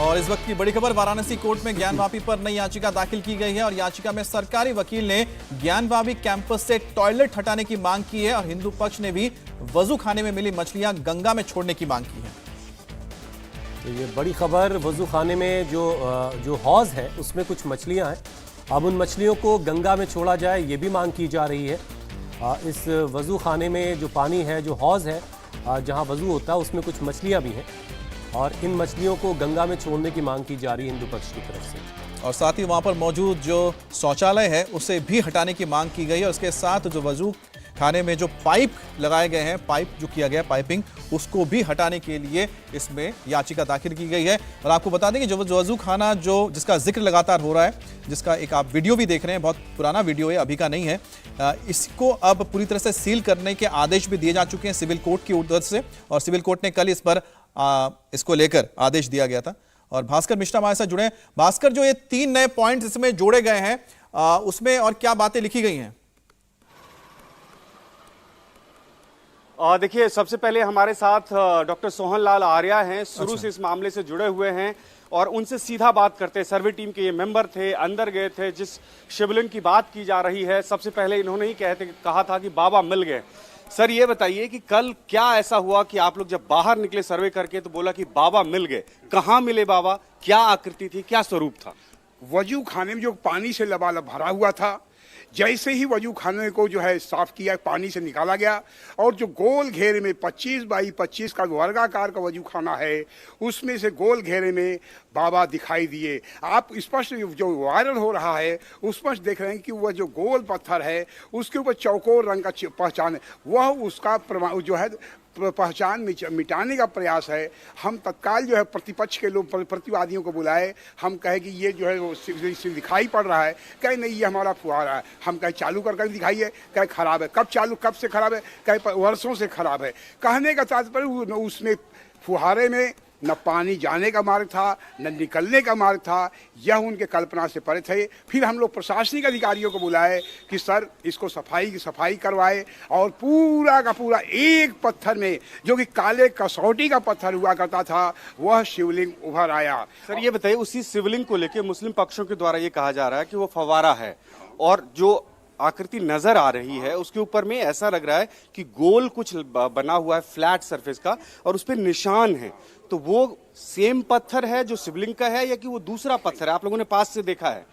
और इस वक्त की बड़ी खबर, वाराणसी कोर्ट में ज्ञानवापी पर नई याचिका दाखिल की गई है और याचिका में सरकारी वकील ने ज्ञानवापी कैंपस से टॉयलेट हटाने की मांग की है और हिंदू पक्ष ने भी वजू खाने में मिली मछलियां गंगा में छोड़ने की मांग की है। तो ये बड़ी खबर, वजू खाने में जो हौज है उसमें कुछ मछलियां हैं, अब उन मछलियों को गंगा में छोड़ा जाए, ये भी मांग की जा रही है। इस वजू खाने में जो पानी है, जो हौज है जहां वजू होता है, उसमें कुछ मछलियां भी हैं और इन मछलियों को गंगा में छोड़ने की मांग की जा रही है हिंदू पक्ष की तरफ से। और साथ ही वहां पर मौजूद जो शौचालय है उसे भी हटाने की मांग की गई है और इसके साथ जो वजू खाने में जो पाइप लगाए गए हैं, पाइप जो किया गया पाइपिंग, उसको भी हटाने के लिए इसमें याचिका दाखिल की गई है। और आपको बता दें कि जो वजू खाना जिसका जिक्र लगातार हो रहा है, जिसका एक आप वीडियो भी देख रहे हैं, बहुत पुराना वीडियो है, अभी का नहीं है, इसको अब पूरी तरह से सील करने के आदेश भी दिए जा चुके हैं सिविल कोर्ट की ओर से। और सिविल कोर्ट ने कल इस पर इसको लेकर आदेश दिया गया था। और भास्कर मिश्रा हमारे साथ जुड़े हैं। भास्कर, जो ये 3 नए पॉइंट्स इसमें जोड़े गए हैं, उसमें और क्या बातें लिखी गई हैं? देखिए, सबसे पहले हमारे साथ डॉक्टर सोहन लाल आर्या हैं, शुरू से इस मामले से जुड़े हुए हैं और उनसे सीधा बात करते हैं। सर्वे टीम के ये मेंबर थे, अंदर गए थे, जिस शिवलिंग की बात की जा रही है, सबसे पहले इन्होंने ही कहा था कि बाबा मिल गए। सर, ये बताइए कि कल क्या ऐसा हुआ कि आप लोग जब बाहर निकले सर्वे करके तो बोला कि बाबा मिल गए? कहाँ मिले बाबा, क्या आकृति थी, क्या स्वरूप था? वजू खाने में जो पानी से लबालब भरा हुआ था, जैसे ही वजू खाने को जो है साफ किया, पानी से निकाला गया और जो गोल घेरे में 25 बाई 25 का वर्गाकार का वजू खाना है, उसमें से गोल घेरे में बाबा दिखाई दिए। आप स्पष्ट जो वायरल हो रहा है स्पष्ट देख रहे हैं कि वह जो गोल पत्थर है उसके ऊपर चौकोर रंग का पहचान है, वह उसका जो है पहचान मिटाने का प्रयास है। हम तत्काल जो है प्रतिपक्ष के लोग, प्रतिवादियों को बुलाए, हम कहे कि ये जो है वो दिखाई पड़ रहा है, कहे नहीं ये हमारा फुहारा है। हम कहे चालू कर दिखाइए, कहे खराब है। कब चालू, कब से खराब है? कहे वर्षों से खराब है। कहने का तात्पर्य उसमें फुहारे में न पानी जाने का मार्ग था, न निकलने का मार्ग था। यह उनके कल्पना से परे थे। फिर हम लोग प्रशासनिक अधिकारियों को बुलाए कि सर इसको सफाई करवाए और पूरा का पूरा एक पत्थर में, जो कि काले कसौटी का पत्थर हुआ करता था, वह शिवलिंग उभर आया। सर, ये बताइए, उसी शिवलिंग को लेकर मुस्लिम पक्षों के द्वारा ये कहा जा रहा है कि वो फव्वारा है और जो आकृति नजर आ रही है उसके ऊपर में ऐसा लग रहा है कि गोल कुछ बना हुआ है फ्लैट सरफेस का और उस पर निशान है। तो वो सेम पत्थर है जो शिवलिंग का है या कि वो दूसरा पत्थर है? आप लोगों ने पास से देखा है?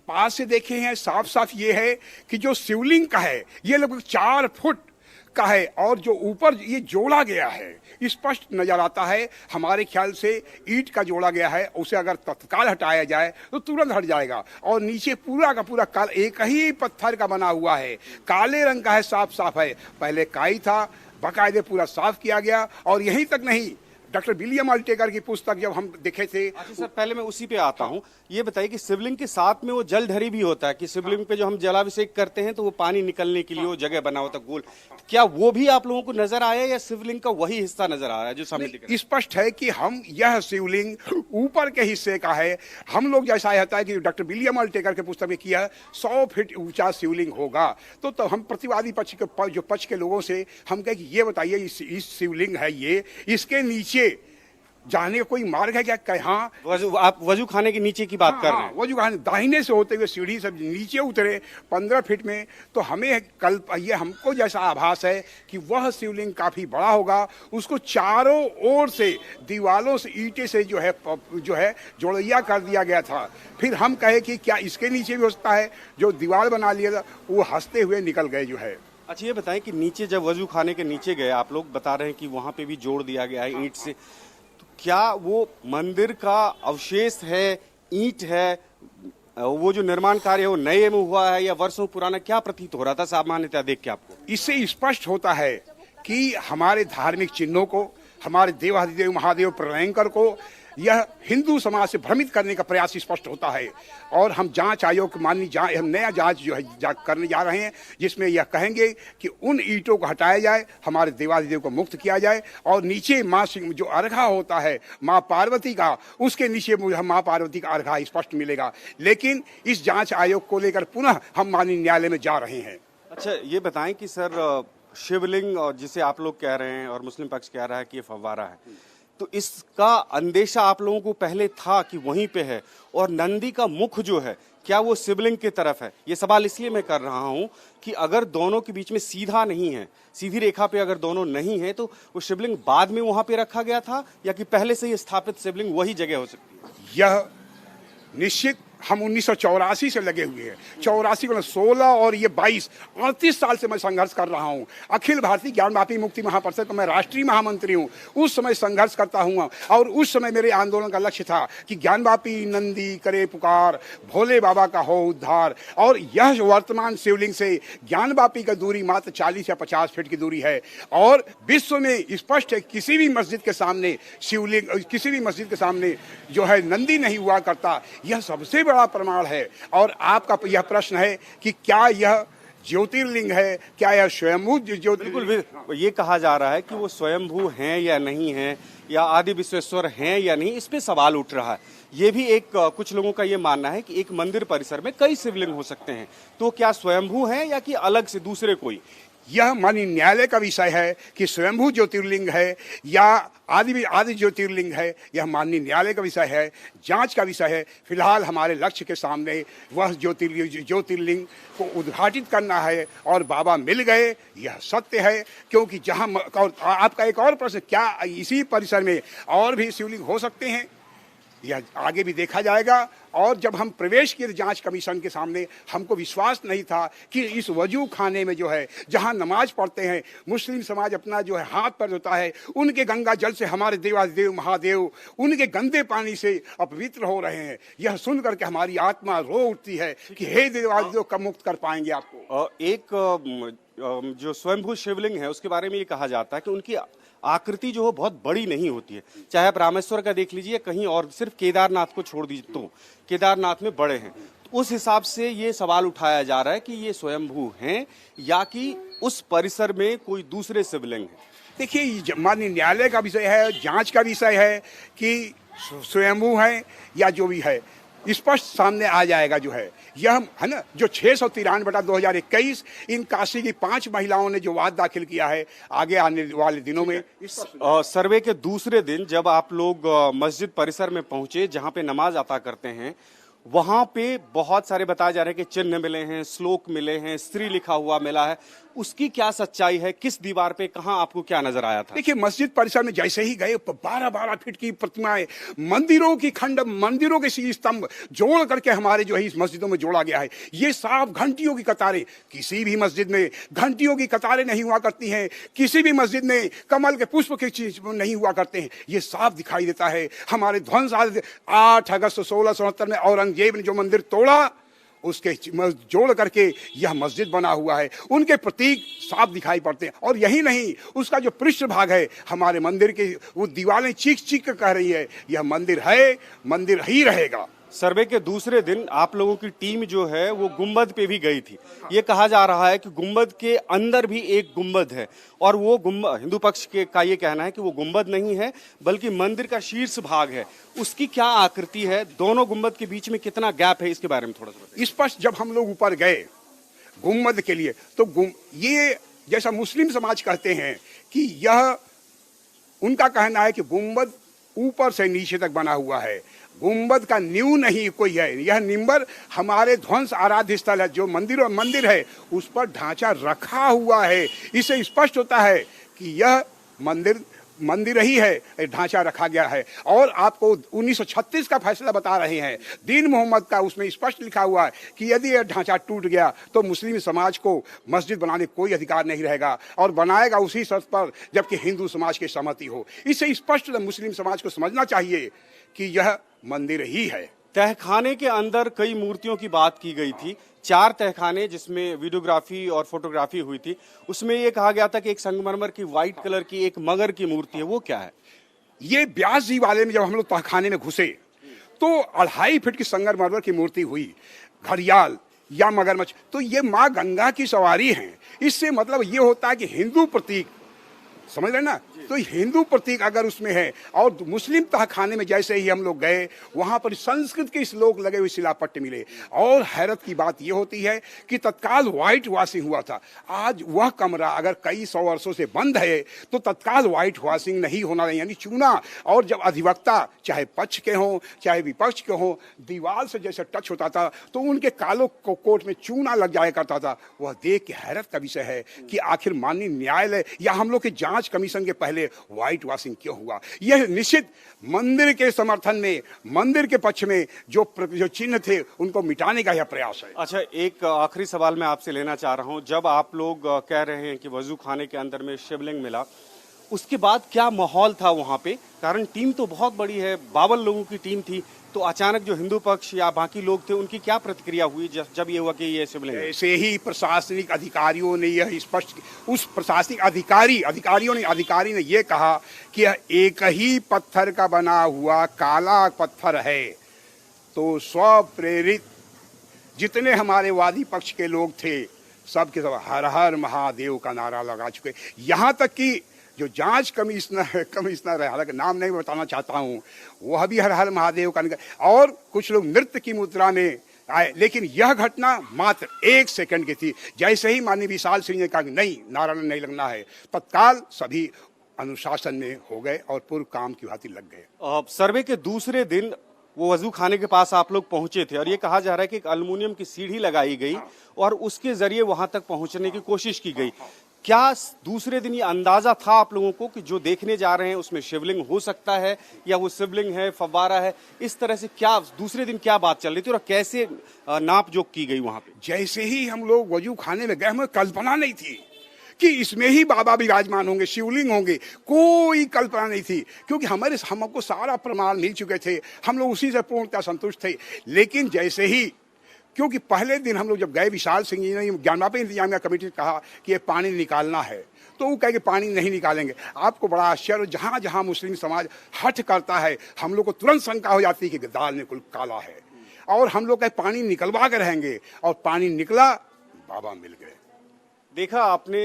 पास से देखे हैं, साफ साफ ये है कि जो शिवलिंग का है ये लगभग 4 फुट का है और जो ऊपर ये जोड़ा गया है स्पष्ट नजर आता है। हमारे ख्याल से ईंट का जोड़ा गया है, उसे अगर तत्काल हटाया जाए तो तुरंत हट जाएगा। और नीचे पूरा का पूरा एक ही पत्थर का बना हुआ है, काले रंग का है, साफ साफ है। पहले काई था, बाकायदे पूरा साफ किया गया। और यहीं तक नहीं, डॉक्टर विलियम अल्टेकर की पुस्तक जब हम देखे थे। अच्छा सर, पहले मैं उसी पे आता हूँ। ये बताइए कि शिवलिंग के साथ में वो जलधरी भी होता है कि शिवलिंग पे जो हम जलाभिषेक करते हैं तो वो पानी निकलने के लिए वो जगह बना होता है गोल, क्या वो भी आप लोगों को नजर आया या शिवलिंग का वही हिस्सा नजर आ रहा है जो सामने दिख रहा है? स्पष्ट है कि यह शिवलिंग ऊपर के हिस्से का है। हम लोग जैसा होता है कि डॉक्टर विलियम अल्टेकर के पुस्तक में किया 100 फीट ऊंचा शिवलिंग होगा। तो हम प्रतिवादी पक्ष के जो पक्ष के लोगों से हम कहे कि ये बताइए, इस शिवलिंग है ये, इसके नीचे जाने का कोई मार्ग है क्या? हाँ, आप वजू खाने के नीचे की बात कर रहे हैं? वजू खाने दाहिने से होते हुए सीढ़ी से नीचे उतरे 15 फीट में। तो हमें ये हमको जैसा आभास है कि वह शिवलिंग काफी बड़ा होगा। उसको चारों ओर से दीवालों से ईंटे से जो है जोड़िया कर दिया गया था। फिर हम कहे कि क्या इसके नीचे भी हो सकता है? जो दीवार बना लिया था वो हंसते हुए निकल गए जो है। अच्छा, ये बताएं कि नीचे जब वजू खाने के नीचे गए, आप लोग बता रहे हैं कि वहां पे भी जोड़ दिया गया है ईंट से, क्या वो मंदिर का अवशेष है, ईंट है? वो जो निर्माण कार्य है वो नए में हुआ है या वर्षों पुराना, क्या प्रतीत हो रहा था सामान्यतः देख के आपको? इससे स्पष्ट होता है कि हमारे धार्मिक चिन्हों को, हमारे देवाधिदेव महादेव प्रलयंकर को यह हिंदू समाज से भ्रमित करने का प्रयास स्पष्ट होता है। और हम जांच आयोग हम नया जांच जो है करने जा रहे हैं, जिसमें यह कहेंगे कि उन ईंटों को हटाया जाए, हमारे देवाधिदेव को मुक्त किया जाए और नीचे माँ जो अर्घा होता है माँ पार्वती का, उसके नीचे माँ पार्वती का अर्घा स्पष्ट मिलेगा। लेकिन इस जांच आयोग को लेकर पुनः हम माननीय न्यायालय में जा रहे हैं। अच्छा, ये बताएं कि सर शिवलिंग जिसे आप लोग कह रहे हैं और मुस्लिम पक्ष कह रहा है कि ये फव्वारा है, तो इसका अंदेशा आप लोगों को पहले था कि वहीं पे है, और नंदी का मुख जो है क्या वो शिवलिंग की तरफ है? ये सवाल इसलिए मैं कर रहा हूं कि अगर दोनों के बीच में सीधा नहीं है, सीधी रेखा पे अगर दोनों नहीं है, तो वो शिवलिंग बाद में वहां पे रखा गया था या कि पहले से ही स्थापित शिवलिंग वही जगह हो सकती है? यह निश्चित हम 1984 से लगे हुए हैं। 84 को 16 और ये 22 38 साल से मैं संघर्ष कर रहा हूँ। अखिल भारतीय ज्ञानवापी मुक्ति महापरिषद का मैं राष्ट्रीय महामंत्री हूँ। उस समय संघर्ष करता हूँ और उस समय मेरे आंदोलन का लक्ष्य था कि ज्ञानवापी नंदी करे पुकार, भोले बाबा का हो उद्धार। और यह वर्तमान शिवलिंग से ज्ञानवापी का दूरी मात्र 40 या 50 फीट की दूरी है और विश्व में स्पष्ट है किसी भी मस्जिद के सामने शिवलिंग, किसी भी मस्जिद के सामने जो है नंदी नहीं हुआ करता। यह सबसे बड़ा प्रमाण है। और आपका यह प्रश्न है कि क्या यह ज्योतिर्लिंग है, क्या यह स्वयंभू ज्योतिर्लिंग? बिल्कुल, ये कहा जा रहा है कि वो स्वयंभू हैं या नहीं है, या आदि विश्वेश्वर हैं या नहीं, इस पे सवाल उठ रहा है। ये भी एक कुछ लोगों का ये मानना है कि एक मंदिर परिसर में कई शिवलिंग हो सकते हैं, तो क्या स्वयंभू हैं या कि अलग से दूसरे कोई? यह माननीय न्यायालय का विषय है कि स्वयंभू ज्योतिर्लिंग है या आदि ज्योतिर्लिंग है। यह माननीय न्यायालय का विषय है, जांच का विषय है। फिलहाल हमारे लक्ष्य के सामने वह ज्योतिर्लिंग को उद्घाटित करना है और बाबा मिल गए, यह सत्य है। क्योंकि जहां और आपका एक और प्रश्न, क्या इसी परिसर में और भी शिवलिंग हो सकते हैं, यह आगे भी देखा जाएगा। और जब हम प्रवेश किए जांच कमीशन के सामने, हमको विश्वास नहीं था कि इस वजू खाने में जो है, जहां नमाज पढ़ते हैं, मुस्लिम समाज अपना जो है हाथ पैर धोता है, उनके गंगा जल से हमारे देवादेव महादेव उनके गंदे पानी से अपवित्र हो रहे हैं। यह सुन करके हमारी आत्मा रो उठती है कि हे देवादेव कब मुक्त कर पाएंगे आपको। एक जो स्वयंभू शिवलिंग है उसके बारे में ये कहा जाता है कि उनकी आकृति जो है बहुत बड़ी नहीं होती है। चाहे आप रामेश्वर का देख लीजिए, कहीं और, सिर्फ केदारनाथ को छोड़ दीजिए तो केदारनाथ में बड़े हैं। तो उस हिसाब से ये सवाल उठाया जा रहा है कि ये स्वयंभू हैं या कि उस परिसर में कोई दूसरे शिवलिंग है। देखिए, माननीय न्यायालय का विषय है, जांच का विषय है कि स्वयंभू है या जो भी है, स्पष्ट सामने आ जाएगा। जो है यह है ना, जो 693/2021 इन काशी की 5 महिलाओं ने जो वाद दाखिल किया है, आगे आने वाले दिनों में सर्वे के दूसरे दिन जब आप लोग मस्जिद परिसर में पहुंचे जहां पे नमाज अता करते हैं, वहां पे बहुत सारे बताया जा रहे हैं कि चिन्ह मिले हैं, श्लोक मिले हैं, स्त्री लिखा हुआ मिला है। उसकी क्या सच्चाई है? किस दीवार पे, कहां आपको क्या नजर आया था? देखिए, मस्जिद परिसर में जैसे ही गए 12-12 फीट की प्रतिमाएं, मंदिरों की खंड, मंदिरों के स्तंभ जोड़ करके हमारे जो है इस मस्जिदों में जोड़ा गया है। ये साफ घंटियों की कतारें, किसी भी मस्जिद में घंटियों की कतारें नहीं हुआ करती हैं, किसी भी मस्जिद में कमल के पुष्प के चीज नहीं हुआ करते हैं। ये साफ दिखाई देता है। हमारे ध्वंस 8 अगस्त 1669 में औरंगजेब ने जो मंदिर तोड़ा, उसके जोड़ करके यह मस्जिद बना हुआ है। उनके प्रतीक साफ दिखाई पड़ते हैं। और यही नहीं, उसका जो पृष्ठ भाग है, हमारे मंदिर के वो दीवारें चीख चीख कर कह रही है, यह मंदिर है, मंदिर ही रहेगा। सर्वे के दूसरे दिन आप लोगों की टीम जो है वो गुंबद पे भी गई थी। ये कहा जा रहा है कि गुंबद के अंदर भी एक गुंबद है, और वो गुंबद, हिंदू पक्ष के का ये कहना है कि वो गुंबद नहीं है बल्कि मंदिर का शीर्ष भाग है। उसकी क्या आकृति है, दोनों गुंबद के बीच में कितना गैप है, इसके बारे में थोड़ा सा स्पष्ट। जब हम लोग ऊपर गए गुंबद के लिए, तो ये जैसा मुस्लिम समाज कहते हैं कि यह, उनका कहना है कि गुंबद ऊपर से नीचे तक बना हुआ है, गुंबद का नींव नहीं कोई है। यह निम्बर हमारे ध्वंस आराध्य स्थल है, जो मंदिर है उस पर ढांचा रखा हुआ है। इससे स्पष्ट होता है कि यह मंदिर ही है, ढांचा रखा गया है। और आपको 1936 का फैसला बता रहे हैं, दीन मोहम्मद का, उसमें स्पष्ट लिखा हुआ है कि यदि यह ढांचा टूट गया तो मुस्लिम समाज को मस्जिद बनाने का कोई अधिकार नहीं रहेगा, और बनाएगा उसी शर्त पर जबकि हिंदू समाज की सहमति हो। इससे स्पष्ट मुस्लिम समाज को समझना चाहिए कि यह मंदिर ही है। तहखाने के अंदर कई मूर्तियों की बात की गई थी, 4 तहखाने जिसमें वीडियोग्राफी और फोटोग्राफी हुई थी। उसमें ये कहा गया था कि एक संगमरमर की व्हाइट कलर की एक मगर की मूर्ति है, वो क्या है? ये व्यास जी वाले में जब हम लोग तहखाने में घुसे तो 2.5 फीट की संगमरमर की मूर्ति हुई, घड़ियाल या मगरमच्छ। तो ये माँ गंगा की सवारी है। इससे मतलब ये होता है कि हिंदू प्रतीक, समझ रहे ना, तो हिंदू प्रतीक अगर उसमें है, और मुस्लिम तहखाने में जैसे ही हम लोग गए वहां पर संस्कृत के श्लोक लगे हुए शिलापट्ट मिले। और हैरत की बात यह होती है कि तत्काल व्हाइट वॉशिंग हुआ था। आज वह कमरा अगर कई सौ वर्षों से बंद है तो तत्काल व्हाइट वॉशिंग नहीं होना, यानी चूना। और जब अधिवक्ता चाहे पक्ष के हों चाहे विपक्ष के हों, दीवार से जैसे टच होता था तो उनके कालों को कोट में चूना लग जाया करता था। वह देख के हैरत का विषय है कि आखिर माननीय न्यायालय या हम लोग के जांच कमीशन के पहले व्हाइट वॉशिंग क्यों हुआ। यह निश्चित मंदिर के समर्थन में, मंदिर के पक्ष में जो चिन्ह थे उनको मिटाने का यह प्रयास है। अच्छा, एक आखिरी सवाल मैं आपसे लेना चाह रहा हूं। जब आप लोग कह रहे हैं कि वजू खाने के अंदर में शिवलिंग मिला, उसके बाद क्या माहौल था वहां पे? कारण टीम तो बहुत बड़ी है, 52 लोगों की टीम थी, तो अचानक जो हिंदू पक्ष या बाकी लोग थे उनकी क्या प्रतिक्रिया हुई जब ये हुआ कि ये शिवलिंग है? ऐसे ही प्रशासनिक अधिकारियों ने यह स्पष्ट, उस प्रशासनिक अधिकारी ने यह कहा कि यह एक ही पत्थर का बना हुआ काला पत्थर है। तो स्वप्रेरित जितने हमारे वादी पक्ष के लोग थे सब के सब हर हर महादेव का नारा लगा चुके। यहाँ तक कि जो जांच कमिश्नर है, हालांकि नाम नहीं बताना चाहता हूँ, वह भी हर हर महादेव का, और कुछ लोग नृत्य की मुद्रा में आए। लेकिन यह घटना मात्र 1 सेकंड की थी। जैसे ही माननीय विशाल सिंह ने कहा कि नहीं, नारा नहीं लगना है, तत्काल सभी अनुशासन में हो गए और पूर्व काम की भांति लग गए। सर्वे के दूसरे दिन वो वजू खाने के पास आप लोग पहुंचे थे और ये कहा जा रहा है कि एक एल्युमिनियम की सीढ़ी लगाई गई और उसके जरिए वहां तक पहुंचने की कोशिश की गई। क्या दूसरे दिन ये अंदाजा था आप लोगों को कि जो देखने जा रहे हैं उसमें शिवलिंग हो सकता है या वो शिवलिंग है, फव्वारा है? इस तरह से क्या दूसरे दिन क्या बात चल रही थी और कैसे नाप जोख की गई वहां पे? जैसे ही हम लोग वजू खाने में गए, हमें कल्पना नहीं थी कि इसमें ही बाबा विराजमान होंगे, शिवलिंग होंगे। कोई कल्पना नहीं थी, क्योंकि हमको सारा प्रमाण मिल चुके थे, हम लोग उसी से पूर्णतः संतुष्ट थे। लेकिन जैसे ही, क्योंकि पहले दिन हम लोग जब गए, विशाल सिंह जी ने ज्ञानवापी इंतजामिया कमेटी ने कहा कि ये पानी निकालना है, तो वो कहे कि पानी नहीं निकालेंगे। आपको बड़ा आश्चर्य, जहाँ जहाँ मुस्लिम समाज हठ करता है हम लोग को तुरंत शंका हो जाती है कि दाल में कुल काला है, और हम लोग कहे पानी निकलवा के रहेंगे, और पानी निकला, बाबा मिल गए। देखा आपने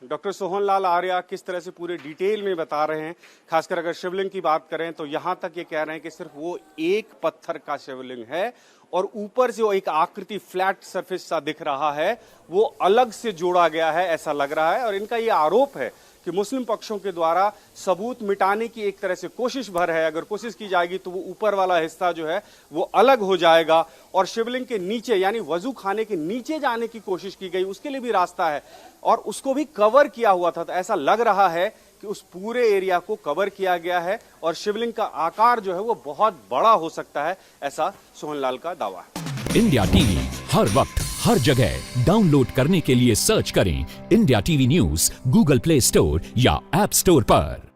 डॉक्टर सोहनलाल आर्या किस तरह से पूरे डिटेल में बता रहे हैं। खासकर अगर शिवलिंग की बात करें तो यहाँ तक ये कह रहे हैं कि सिर्फ वो एक पत्थर का शिवलिंग है और ऊपर से वो एक आकृति फ्लैट सरफेस सा दिख रहा है, वो अलग से जोड़ा गया है ऐसा लग रहा है। और इनका ये आरोप है कि मुस्लिम पक्षों के द्वारा सबूत मिटाने की एक तरह से कोशिश भर है। अगर कोशिश की जाएगी तो वो ऊपर वाला हिस्सा जो है वो अलग हो जाएगा और शिवलिंग के नीचे यानी वजू खाने के नीचे जाने की कोशिश की गई, उसके लिए भी रास्ता है और उसको भी कवर किया हुआ था। तो ऐसा लग रहा है कि उस पूरे एरिया को कवर किया गया है और शिवलिंग का आकार जो है वो बहुत बड़ा हो सकता है, ऐसा सोहनलाल का दावा है। इंडिया टीवी हर वक्त हर जगह डाउनलोड करने के लिए सर्च करें India TV news Google play store या ऐप स्टोर पर।